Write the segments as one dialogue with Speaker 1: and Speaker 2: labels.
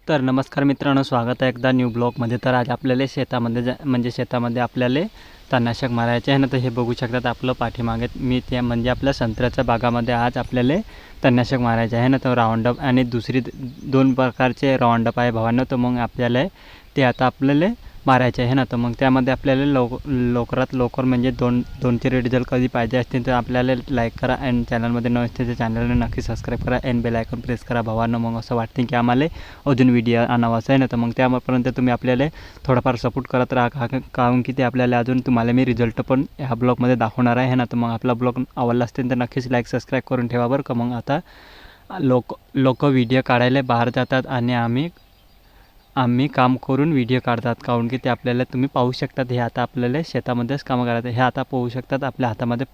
Speaker 1: तर नमस्कार मित्रांनो, स्वागत आहे एकदा न्यू ब्लॉगमध्ये। तर आज आपल्याला शेतामध्ये आपल्याला तणनाशक मारायचे आहे ना। तर हे बघू शकतात आपलं पाठीमागे मी ते म्हणजे आपल्या संत्र्याच्या बागामध्ये आज आपल्याला तणनाशक मारायचे आहे ना। तर राऊंडअप आणि दुसरी दोन प्रकारचे राऊंडअप आहे भावांनो। तर मग आपल्याला ते आता आपल्याला मारायचे आहे ना। तर मग त्यामध्ये आपल्याला लवकरात लवकर म्हणजे दोन-तीन रिझल्ट कधी पाहिजे असतील तर आपल्याला लाईक करा आणि चॅनलमध्ये नवीन असतील तर चॅनलला नक्की सबस्क्राईब करा आणि बेल आयकॉन प्रेस करा भावांनो। मग असं वाटतं की आम्हाला अजून व्हिडिओ आणावाचा आहे ना। तर मग त्यापर्यंत तुम्ही आपल्याला थोडाफार सपोर्ट करत राहा, कारण की ते आपल्याला अजून तुम्हाला मी रिझल्ट पण ह्या ब्लॉगमध्ये दाखवणार आहे ना। तर मग आपला ब्लॉग आवडला असेल तर नक्कीच लाईक सबस्क्राईब करून ठेवा बरं का। मग आता लोक व्हिडिओ काढायला बाहेर जातात आणि आम्ही काम करून व्हिडिओ काढतात, काहून की ते आपल्याला तुम्ही पाहू शकतात। हे आता आपल्याला शेतामध्येच कामं करायचं। हे आता पाहू शकतात आपल्या हातामध्ये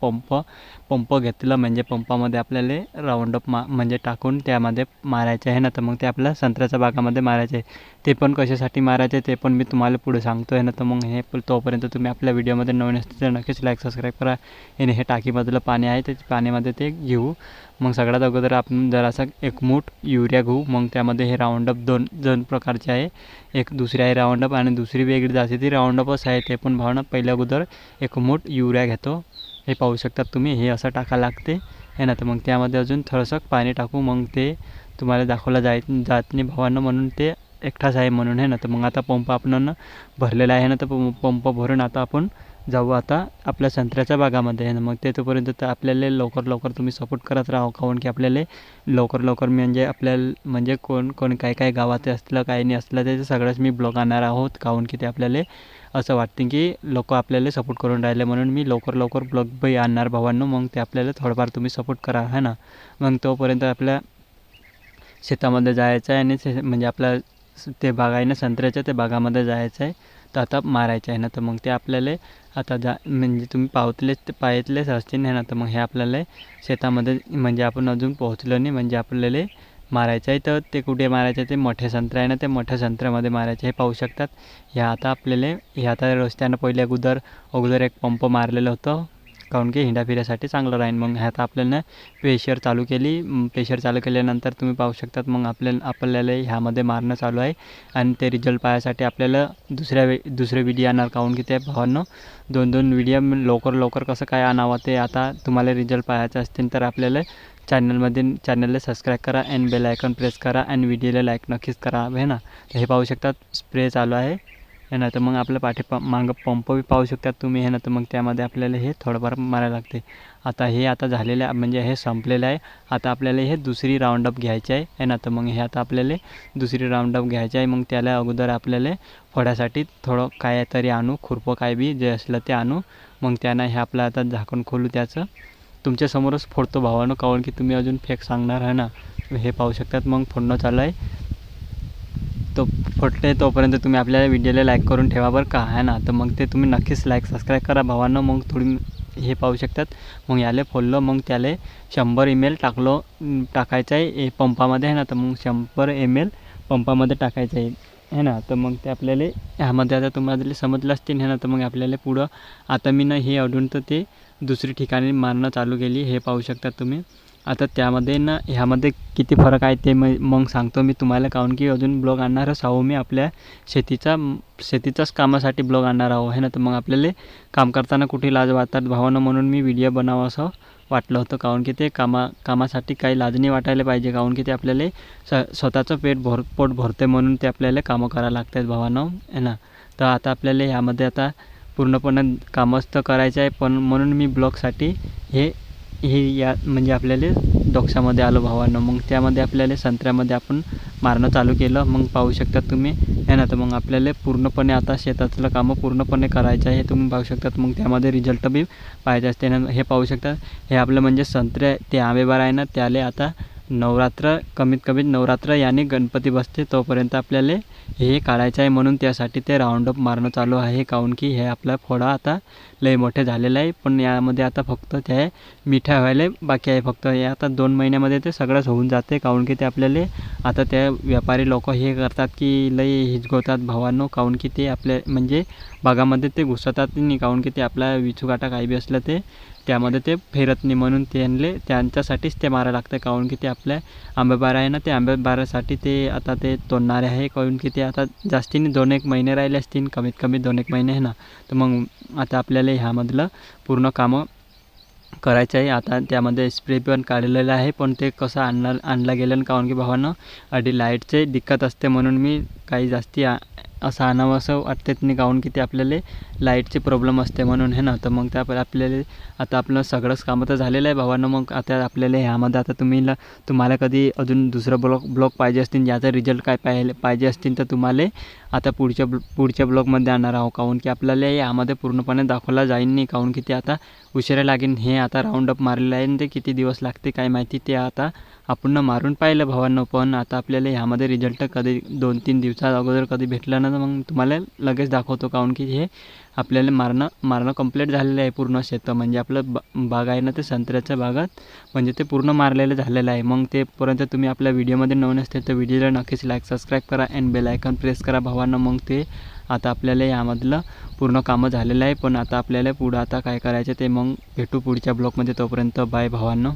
Speaker 1: पंप घेतलं, म्हणजे पंपामध्ये आपल्याला राऊंडअप म्हणजे टाकून त्यामध्ये मारायचे आहे ना। तर मग ते आपल्या संत्र्याच्या बागामध्ये मारायचे आहे। ते पण कशासाठी मारायचे ते पण मी तुम्हाला पुढे सांगतो आहे ना। तर मग हे तोपर्यंत तुम्ही आपल्या व्हिडिओमध्ये नवीन असतील तर नक्कीच लाईक सबस्क्राईब करा। आणि हे टाकीमधलं पाणी आहे ते पाण्यामध्ये ते घेऊ। मग सगळ्यात अगोदर आपण जरासा एक मूठ युरिया घेऊ। मग त्यामध्ये हे राऊंडअप दोन प्रकारचे आहे, एक दुसरी आहे राऊंडअप आणि दुसरी वेगळी जाते ती राऊंडअपच आहे। ते पण भावना पहिल्या अगोदर एक मूठ युरिया घेतो, हे पाहू शकतात तुम्ही। हे असं टाकायला लागते आहे ना। तर मग त्यामध्ये अजून थोडंसं पाणी टाकू, मग ते तुम्हाला दाखवलं जात नाही भावांना, म्हणून ते एकटाच आहे म्हणून आहे ना। तर मग आता पंप आपण भरलेला आहे ना। तर पंप भरून आता आपण जाऊ आता आपल्या संत्र्याच्या बागामध्ये आहे ना। मग ते तोपर्यंत तर आपल्याला लवकर तुम्ही सपोर्ट करत राहा, काहून की आपल्याला लवकर म्हणजे आपल्याला म्हणजे कोण काय गावात असलं काही नाही असलं ते सगळंच मी ब्लॉग आणणार आहोत, काहून की ते आपल्याला असं वाटतं की लोक आपल्याला सपोर्ट करून राहिले, म्हणून मी लवकर ब्लॉग बाई आणणार भावांनो। मग ते आपल्याला थोडंफार तुम्ही सपोर्ट करा है ना। मग तोपर्यंत आपल्या शेतामध्ये जायचं आहे आणि म्हणजे आपल्या ते बाग आहे ना संत्र्याच्या, ते बागामध्ये जायचं आहे। तर आता मारायचं आहे ना। तर मग ते आपल्याला आता म्हणजे तुम्ही पाहितलेच असतील ना। तर मग हे आपल्याला शेतामध्ये म्हणजे आपण अजून पोहोचलो नाही, म्हणजे आपल्याला मारायचं आहे। तर ते कुठे मारायचं आहे, ते मोठे संत्रा आहे ना, ते मोठ्या संत्र्यामध्ये मारायचे हे पाहू शकतात। हे आता रस्त्यानं पहिले अगोदर एक पंप मारलेलं होतं, काहून की हिंडाफिऱ्यासाठी चांगलं राहील। मग ह्यात आपल्याला प्रेशर चालू केल्यानंतर तुम्ही पाहू शकतात मग आपल्याला ह्यामध्ये मारणं चालू आहे। आणि ते रिझल्ट पाहायसाठी आपल्याला दुसरे व्हिडिओ आणणार, काहून की ते भावांनो दोन व्हिडिओ लवकर कसं काय आणावं ते आता तुम्हाला रिझल्ट पाहायचं असतील तर आपल्याला चॅनलला सबस्क्राईब करा आणि बेल आयकॉन प्रेस करा आणि व्हिडिओला लाईक नक्कीच करा है ना। तर हे पाहू शकतात स्प्रे चालू आहे ना। तर मग आपल्या मागं पंप बी पाहू शकतात तुम्ही है ना। तर मग त्यामध्ये आपल्याला हे थोडंफार मारायला लागते। आता झालेलं आहे, म्हणजे हे संपलेलं आहे। आता आपल्याला हे दुसरी राऊंडअप घ्यायची आहे ना। तर मग हे आता आपल्याला दुसरी राऊंडअप घ्यायची आहे। मग त्याला अगोदर आपल्याला फोडासाठी थोडं काय तरी आणू, खुरपं काय बी जे असलं ते आणू। मग त्यानं हे आपलं आता झाकण खोलू त्याचं, तुमच्यासमोरच फोडतो भावानं, काहून की तुम्ही अजून फेक सांगणार आहे ना। हे पाहू शकतात मग फोडणं चालू आहे। तो फुटते तोपर्यंत तुम्ही आपल्या व्हिडिओला लाईक करून ठेवा बरं का आहे ना। तर मग ते तुम्ही नक्कीच लाईक सबस्क्राईब करा भावांनो। मग थोडी हे पाहू शकतात मग याले फोडलं, मग त्याला 100 ml टाकायचं आहे पंपामध्ये आहे ना। तर मग 100 ml पंपामध्ये टाकायचं आहे ना। तर मग ते आपल्याला ह्यामध्ये आता तुम्हाला समजलं असतील है ना। तर मग आपल्याला पुढं आता मी हे अडून तर ते दुसरी ठिकाणी मारणं चालू केली, हे पाहू शकतात तुम्ही। आता त्यामध्ये ह्यामध्ये किती फरक आहे ते मग सांगतो मी तुम्हाला, काहून की अजून ब्लॉग आणणारच आहो मी आपल्या शेतीचाच कामासाठी ब्लॉग आणणार आहो है ना। तर मग आपल्याला काम करताना कुठे लाज वाटतात भावानं, म्हणून मी व्हिडिओ बनावं असं वाटलं होतं, काहून की ते कामासाठी काही लाज नाही वाटायला पाहिजे, काहून की ते आपल्याला स्वतःचं पोट भरते म्हणून ते आपल्याला कामं करायला लागतात भावानं है ना। तर आता आपल्याला ह्यामध्ये आता पूर्णपणे कामच तर करायचं आहे, पण म्हणून मी ब्लॉगसाठी हे म्हणजे आपल्याला डोक्यामध्ये आलं भावांनो। मग त्यामध्ये आपल्याला संत्र्यामध्ये आपण मारणं चालू केलं, मग पाहू शकतात तुम्ही है ना। तर मग आपल्याला पूर्णपणे आता शेतातलं कामं पूर्णपणे करायचं आहे, तुम्ही पाहू शकतात। मग त्यामध्ये रिझल्ट बी पाहिजे असते ना। हे पाहू शकतात हे आपलं म्हणजे संत्रे ते आंबेबार आहे ना, त्याला आता कमीत कमी नवरात्र याने गणपती बसते तोपर्यंत आपल्याला हे काढायचं आहे, म्हणून त्यासाठी ते राऊंडअप मारणं चालू आहे। काहून की हे आपला फोडा आता लय मोठे झालेलं आहे, पण यामध्ये आता फक्त ते मिठा व्हायला बाकी आहे। फक्त हे आता 2 महिन्यामध्ये ते सगळंच होऊन जाते, काहून की ते आपल्याला आता त्या व्यापारी लोक हे करतात की लय हिचकवतात भावांनो, काहून की ते आपल्या म्हणजे बागामध्ये ते घुसतात नाही, काहून की ते आपला विचूकाटा काही बी असलं ते त्यामध्ये ते फिरत नाही, म्हणून त्यांच्यासाठीच ते मारा लागतं. काहून की ते आपल्या आंबेबारा आहे ना, ते आंबेबारासाठी ते आता ते तोडणारे आहे. काहून की ते आता जास्तीने 2-1 महिने राहिले असतील, कमीत कमी 2-1 महिने आहे ना. तर मग आता आपल्याला ह्यामधलं पूर्ण कामं करायचं आहे. आता त्यामध्ये स्प्रे पण काढलेलं आहे, पण ते कसं आणला गेलं काहून की भावानं आधी लाईटचे दिक्कत असते, म्हणून मी काही जास्ती असं आणावं असं वाटतेच नाही. काहून की ते आपल्याला लाईटचे प्रॉब्लेम असते म्हणून आहे ना. तर मग त्या आपल्याला आता आपलं सगळंच कामं तर झालेलं आहे भावानं. मग आता आपल्याला ह्यामध्ये आता तुम्हाला कधी अजून दुसरं ब्लॉग पाहिजे असतील, ज्याचा रिझल्ट काय पाहिजे असतील, तर तुम्हाला आता पुढच्या ब्लॉगमध्ये आणणार आहोत. काहून की आपल्याला यामध्ये पूर्णपणे दाखवला जाईल नाही, काहून की ते आता उशिरा लागेल. हे आता राऊंडअप मारलेलं आहे, ते किती दिवस लागते काय माहिती, ते आता आपण मारून पाहिलं भावांनो. पण आता आपल्याला ह्यामध्ये रिझल्ट कधी 2-3 दिवसा अगोदर कधी भेटलं ना, तर मग तुम्हाला लगेच दाखवतो. काहून की हे आपल्याला मारणं कंप्लीट झालेलं आहे पूर्ण शेत. म्हणजे आपलं बाग आहे ना, ते संत्र्याच्या बागात म्हणजे ते पूर्ण मारलेलं झालेलं आहे. मग तेपर्यंत तुम्ही आपल्या व्हिडिओमध्ये नवीन असतील तर व्हिडिओला नक्कीच लाईक सबस्क्राईब करा अँड बेल आयकॉन प्रेस करा भावांनो. मग ते आता आपल्याला यामधलं पूर्ण कामं झालेलं आहे. पण आता आपल्याला पुढं आता काय करायचं ते मग भेटू पुढच्या ब्लॉगमध्ये. तोपर्यंत बाय भावांनो.